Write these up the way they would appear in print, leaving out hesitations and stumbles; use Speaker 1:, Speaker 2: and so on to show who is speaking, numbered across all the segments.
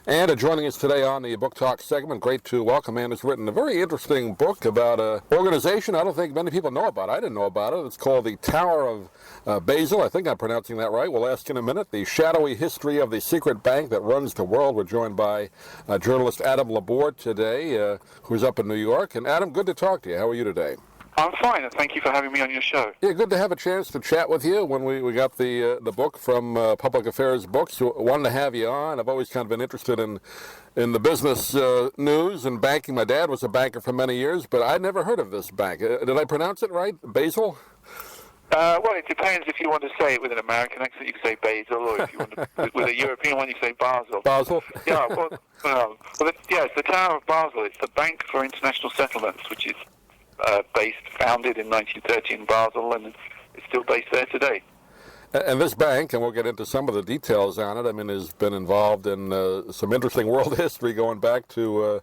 Speaker 1: And joining us today on the Book Talk segment, great to welcome Ann, has written a very interesting book about an organization I don't think many people know about. I didn't know about it. It's called the Tower of Basel. I think I'm pronouncing that right. We'll ask in a minute. The shadowy history of the secret bank that runs the world. We're joined by journalist Adam Lebor today, who's up in New York. And Adam, good to talk to you. How are you today?
Speaker 2: I'm fine, and thank you for having me on your show.
Speaker 1: Yeah, good to have a chance to chat with you when we got the book from Public Affairs Books. Wanted to have you on. I've always kind of been interested in the business news and banking. My dad was a banker for many years, but I'd never heard of this bank. Did I pronounce it right? Basel?
Speaker 2: Well, it depends. If you want to say it with an American accent, you can say Basel, or if you want to, with a European one, you can say Basel.
Speaker 1: Basel?
Speaker 2: Yeah, it's the Tower of Basel. It's the Bank for International Settlements, which is founded in 1930 in Basel, and it's still based there today.
Speaker 1: And this bank, and we'll get into some of the details on it, I mean, has been involved in some interesting world history going back to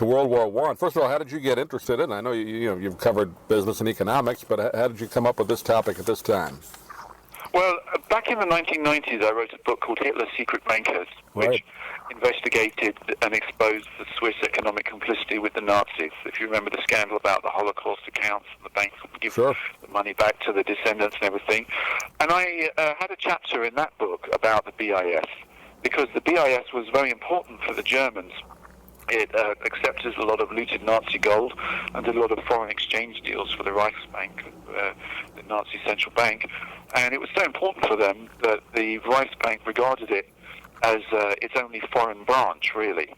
Speaker 1: World War I. First of all, how did you get interested in it? I know you've covered business and economics, but how did you come up with this topic at this time?
Speaker 2: Well, back in the 1990s, I wrote a book called Hitler's Secret Bankers, which investigated and exposed the Swiss economic complicity with the Nazis. If you remember the scandal about the Holocaust accounts and the banks would give the money back to the descendants and everything. And I had a chapter in that book about the BIS, because the BIS was very important for the Germans. It accepted a lot of looted Nazi gold and did a lot of foreign exchange deals for the Reichsbank, the Nazi central bank. And it was so important for them that the Reichsbank regarded it as its only foreign branch, really.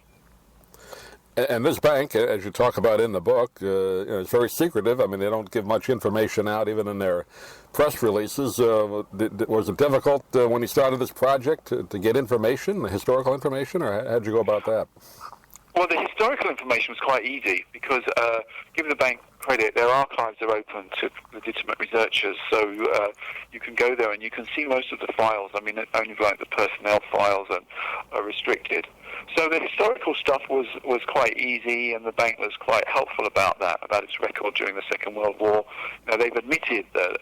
Speaker 1: And this bank, as you talk about in the book, is very secretive. I mean, they don't give much information out, even in their press releases. Was it difficult when you started this project to get information, historical information, or how did you go about that?
Speaker 2: Well, the historical information was quite easy because, given the bank credit, their archives are open to legitimate researchers, so you can go there and you can see most of the files. I mean, only like the personnel files are restricted. So the historical stuff was quite easy, and the bank was quite helpful about that, about its record during the Second World War. Now, they've admitted that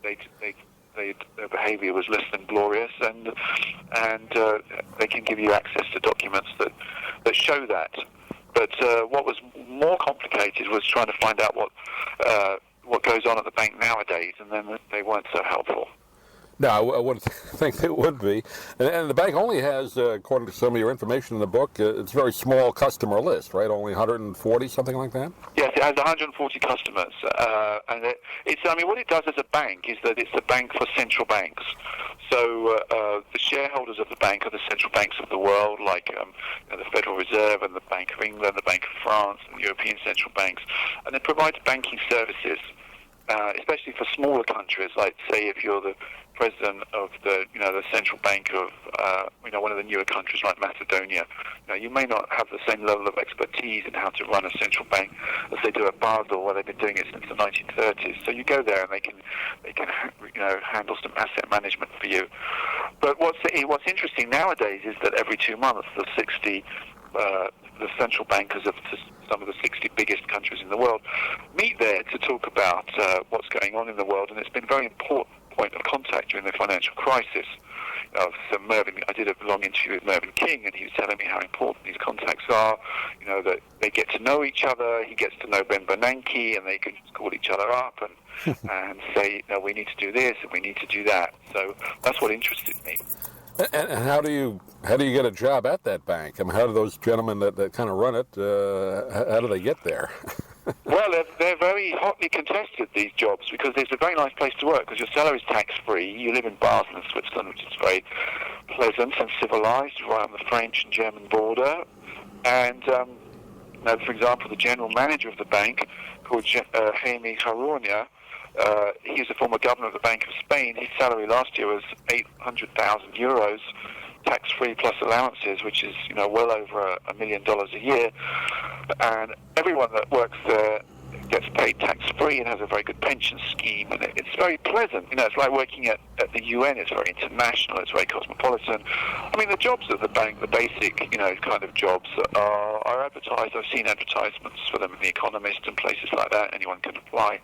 Speaker 2: their behaviour was less than glorious, and they can give you access to documents that show that. But what was more complicated was trying to find out what goes on at the bank nowadays, and then they weren't so helpful.
Speaker 1: No, I wouldn't think they would be. And the bank only has, according to some of your information in the book, it's a very small customer list, right? Only 140, something like that?
Speaker 2: Yes, it has 140 customers. And what it does as a bank is that it's a bank for central banks. So the shareholders of the bank are the central banks of the world, like the Federal Reserve and the Bank of England, the Bank of France, and the European central banks. And it provides banking services, especially for smaller countries, like, say, if you're the president of the central bank of one of the newer countries like Macedonia. You may not have the same level of expertise in how to run a central bank as they do at Basel, where they've been doing it since the 1930s. So you go there and they can handle some asset management for you. But what's interesting nowadays is that every 2 months the central bankers of some of the 60 biggest countries in the world meet there to talk about what's going on in the world, and it's been a very important point of contact during the financial crisis. I did a long interview with Mervyn King, and he was telling me how important these contacts are, that they get to know each other. He gets to know Ben Bernanke, and they can call each other up and say, we need to do this and we need to do that. So that's what interested me.
Speaker 1: And how do you get a job at that bank? I mean, how do those gentlemen that kind of run it, how do they get there?
Speaker 2: Well, they're very hotly contested, these jobs, because it's a very nice place to work, because your salary is tax-free. You live in Basel in Switzerland, which is very pleasant and civilized, right on the French and German border. And, for example, the general manager of the bank, called Jaime Jarunia, he was a former governor of the Bank of Spain. His salary last year was 800,000 euros, tax-free plus allowances, which is well over $1 million a year. And everyone that works there gets paid tax-free and has a very good pension scheme, and it's very pleasant. It's like working at the UN. It's very international. It's very cosmopolitan. I mean, the jobs at the bank, the basic kind of jobs are advertised. I've seen advertisements for them in The Economist and places like that. Anyone can apply.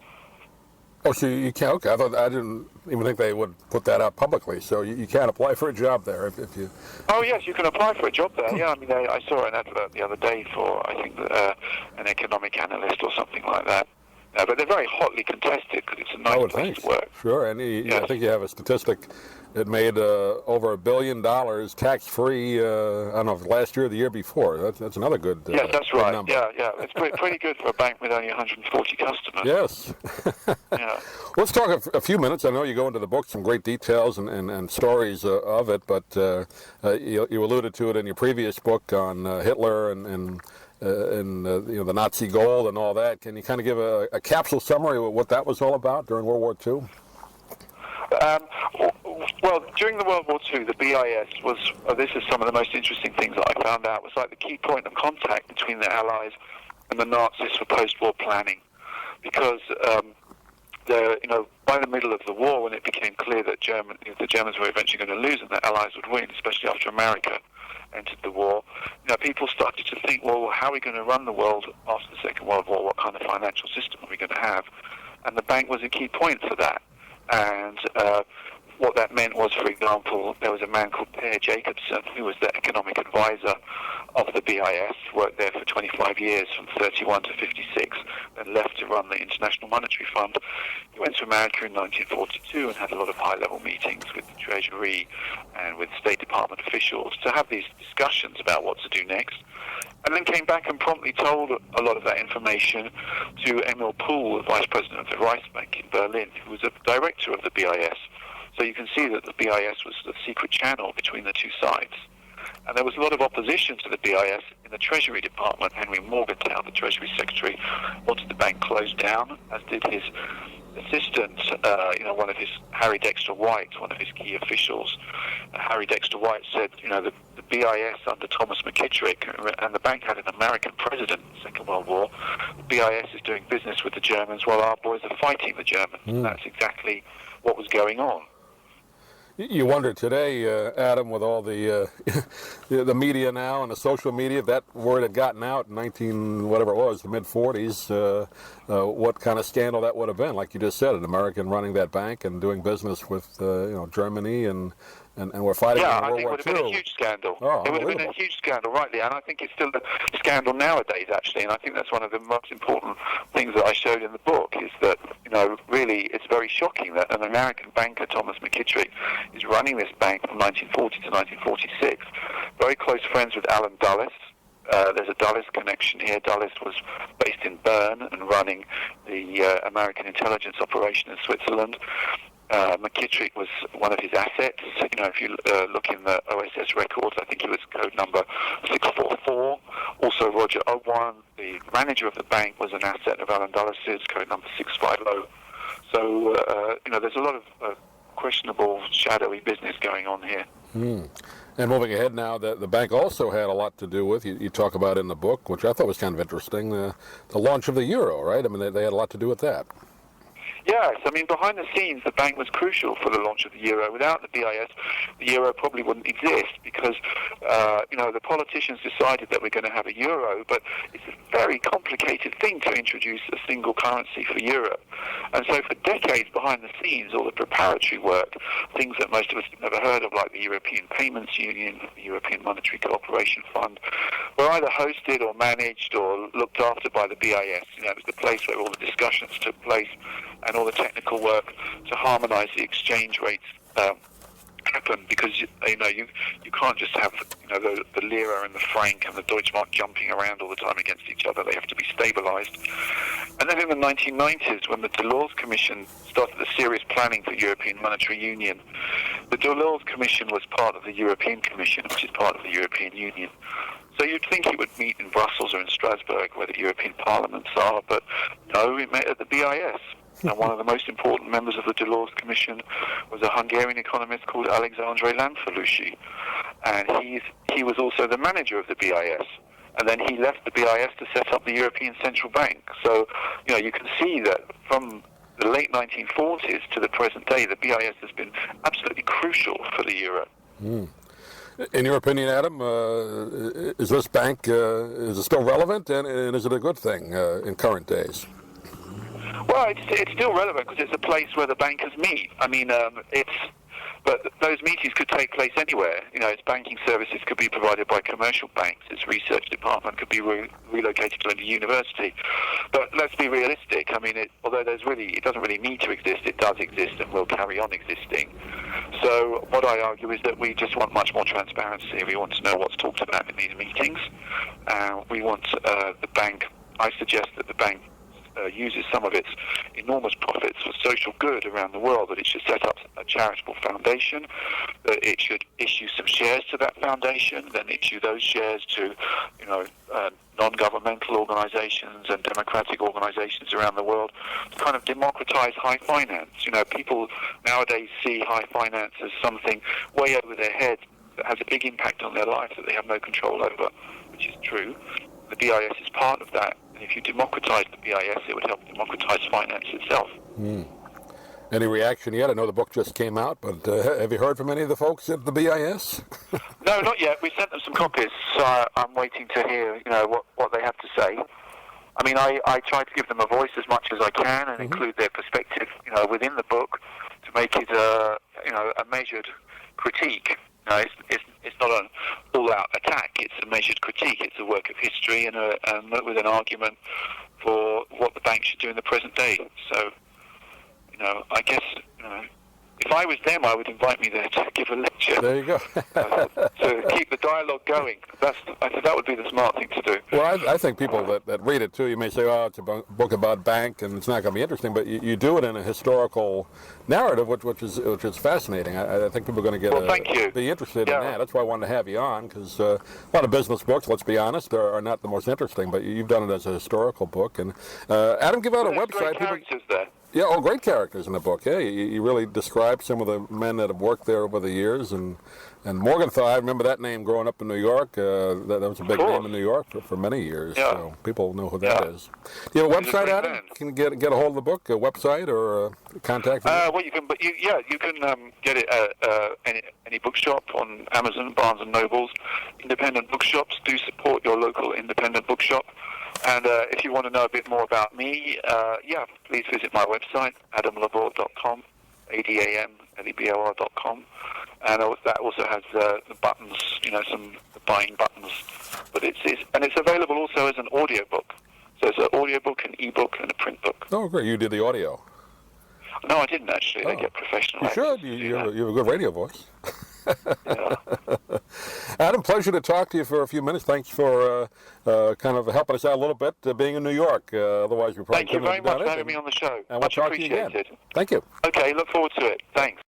Speaker 1: Oh, so you can't. Okay, I didn't even think they would put that out publicly. So you can't apply for a job there if you.
Speaker 2: Oh yes, you can apply for a job there. Yeah, I mean, I saw an advert the other day for I think an economic analyst or something like that. But they're very hotly contested because it's a
Speaker 1: I
Speaker 2: nice
Speaker 1: would
Speaker 2: place
Speaker 1: think.
Speaker 2: to work.
Speaker 1: Sure, and
Speaker 2: Yes.
Speaker 1: I think you have a statistic. It made over $1 billion tax-free. I don't know if last year or the year before. That's another good.
Speaker 2: Yes, that's
Speaker 1: good
Speaker 2: right.
Speaker 1: number.
Speaker 2: Yeah. It's pretty good for a bank with only 140 customers.
Speaker 1: Yes.
Speaker 2: Yeah.
Speaker 1: Let's talk a few minutes. I know you go into the book some great details and stories of it, but you alluded to it in your previous book on Hitler and the Nazi gold and all that. Can you kind of give a capsule summary of what that was all about during World War II?
Speaker 2: Well, during the World War II, the BIS was, this is some of the most interesting things that I found out, was like the key point of contact between the Allies and the Nazis for post-war planning. Because, by the middle of the war, when it became clear that the Germans were eventually going to lose and the Allies would win, especially after America entered the war, people started to think, well, how are we going to run the world after the Second World War? What kind of financial system are we going to have? And the bank was a key point for that. And what that meant was, for example, there was a man called Per Jacobson, who was the economic advisor of the BIS, worked there for 25 years, from 31 to 56, then left to run the International Monetary Fund. He went to America in 1942 and had a lot of high-level meetings with the Treasury and with State Department officials to have these discussions about what to do next. And then came back and promptly told a lot of that information to Emil Pool, the Vice President of the Reichsbank in Berlin, who was a director of the BIS. So you can see that the BIS was the secret channel between the two sides. And there was a lot of opposition to the BIS in the Treasury Department. Henry Morgenthau, the Treasury Secretary, wanted the bank closed down, as did his assistant, one of his, Harry Dexter White, one of his key officials. Harry Dexter White said, the BIS under Thomas McKittrick, and the bank had an American president in the Second World War, the BIS is doing business with the Germans while our boys are fighting the Germans. And that's exactly what was going on.
Speaker 1: You wonder today, Adam, with all the the media now and the social media, if that word had gotten out in the mid-40s, what kind of scandal that would have been. Like you just said, an American running that bank and doing business with Germany and we're fighting in World War II.
Speaker 2: I think it would have been a huge scandal.
Speaker 1: Oh,
Speaker 2: it would have been a huge scandal, rightly, and I think it's still a scandal nowadays, actually, and I think that's one of the most important things that I showed in the book, is that, really it's very shocking that an American banker, Thomas McKittrick, is running this bank from 1940 to 1946, very close friends with Alan Dulles. There's a Dulles connection here. Dulles was based in Bern and running the American intelligence operation in Switzerland. McKittrick was one of his assets. If you look in the OSS records, I think he was code number 644. Also, Roger Owen, the manager of the bank, was an asset of Alan Dulles', code number 650. So, there's a lot of questionable, shadowy business going on here.
Speaker 1: And moving ahead now, the bank also had a lot to do with, you talk about in the book, which I thought was kind of interesting, the launch of the euro, right? I mean, they had a lot to do with that.
Speaker 2: Yes, I mean, behind the scenes, the bank was crucial for the launch of the euro. Without the BIS, the euro probably wouldn't exist because, the politicians decided that we're going to have a euro, but it's a very complicated thing to introduce a single currency for Europe. And so for decades behind the scenes, all the preparatory work, things that most of us have never heard of, like the European Payments Union, the European Monetary Cooperation Fund, were either hosted or managed or looked after by the BIS. It was the place where all the discussions took place and all the technical work to harmonise the exchange rates happen, because you can't just have the lira and the franc and the Deutschmark jumping around all the time against each other. They have to be stabilised. And then in the 1990s, when the Delors Commission started the serious planning for European Monetary Union, the Delors Commission was part of the European Commission, which is part of the European Union. So you'd think it would meet in Brussels or in Strasbourg, where the European parliaments are, but no, it met at the BIS. And one of the most important members of the Delors Commission was a Hungarian economist called Alexandre Lanfalussy. And he was also the manager of the BIS. And then he left the BIS to set up the European Central Bank. So, you can see that from the late 1940s to the present day, the BIS has been absolutely crucial for the euro.
Speaker 1: In your opinion, Adam, is this bank, is it still relevant, and is it a good thing in current days?
Speaker 2: Well, Well, it's still relevant because it's a place where the bankers meet. I mean, but those meetings could take place anywhere. You know, its banking services could be provided by commercial banks. Its research department could be relocated to a university. But let's be realistic. I mean, although it doesn't really need to exist, it does exist and will carry on existing. So what I argue is that we just want much more transparency. We want to know what's talked about in these meetings. We want the bank. I suggest that the bank uses some of its enormous profits for social good around the world, that it should set up a charitable foundation, that it should issue some shares to that foundation, then issue those shares to, non-governmental organizations and democratic organizations around the world to kind of democratize high finance. You know, people nowadays see high finance as something way over their head that has a big impact on their life that they have no control over, which is true. The BIS is part of that. And if you democratize the BIS, it would help democratize finance itself.
Speaker 1: Any reaction yet? I know the book just came out, but have you heard from any of the folks at the BIS?
Speaker 2: No, not yet. We sent them some copies, so I'm waiting to hear, what they have to say. I mean, I try to give them a voice as much as I can and include their perspective, within the book to make it, a measured critique. It's not an all-out attack. It's a measured critique. It's a work of history and with an argument for what the bank should do in the present day. So, I guess, if I was them, I would invite me there to give a lecture.
Speaker 1: There you go.
Speaker 2: To keep the dialogue going. I think that would be the smart thing to do.
Speaker 1: Well, I think people that read it, too, you may say, oh, it's a book about bank and it's not going to be interesting, but you do it in a historical narrative, which is fascinating. I think people are going to be interested in that. That's why I wanted to have you on, because a lot of business books, let's be honest, are not the most interesting, but you've done it as a historical book. And Adam, give out a website.
Speaker 2: Great characters there.
Speaker 1: Yeah, great characters in the book. Yeah, you really describe some of the men that have worked there over the years, and Morgenthau. I remember that name growing up in New York. That was a big name in New York for many years. Yeah. So people know who that is. Do you have a website, Adam? Can you get a hold of the book? A website or contact?
Speaker 2: Well, you can. But you can get it at any bookshop on Amazon, Barnes and Nobles. Independent bookshops do support your local independent bookshop. And if you want to know a bit more about me, please visit my website, adamlebor.com, ADAMLEBOR.com. And that also has the buttons, some buying buttons. But it's available also as an audiobook. So it's an audiobook, an ebook, and a print book.
Speaker 1: Oh, great. You did the audio.
Speaker 2: No, I didn't actually. They get professional.
Speaker 1: You should. You have a good radio voice. Yeah. Adam, pleasure to talk to you for a few minutes. Thanks for kind of helping us out a little bit being in New York. Otherwise, we probably
Speaker 2: Thank you very much for having me on the show.
Speaker 1: And
Speaker 2: much
Speaker 1: we'll talk to you again.
Speaker 2: appreciated.
Speaker 1: Thank you.
Speaker 2: Okay, look forward to it. Thanks.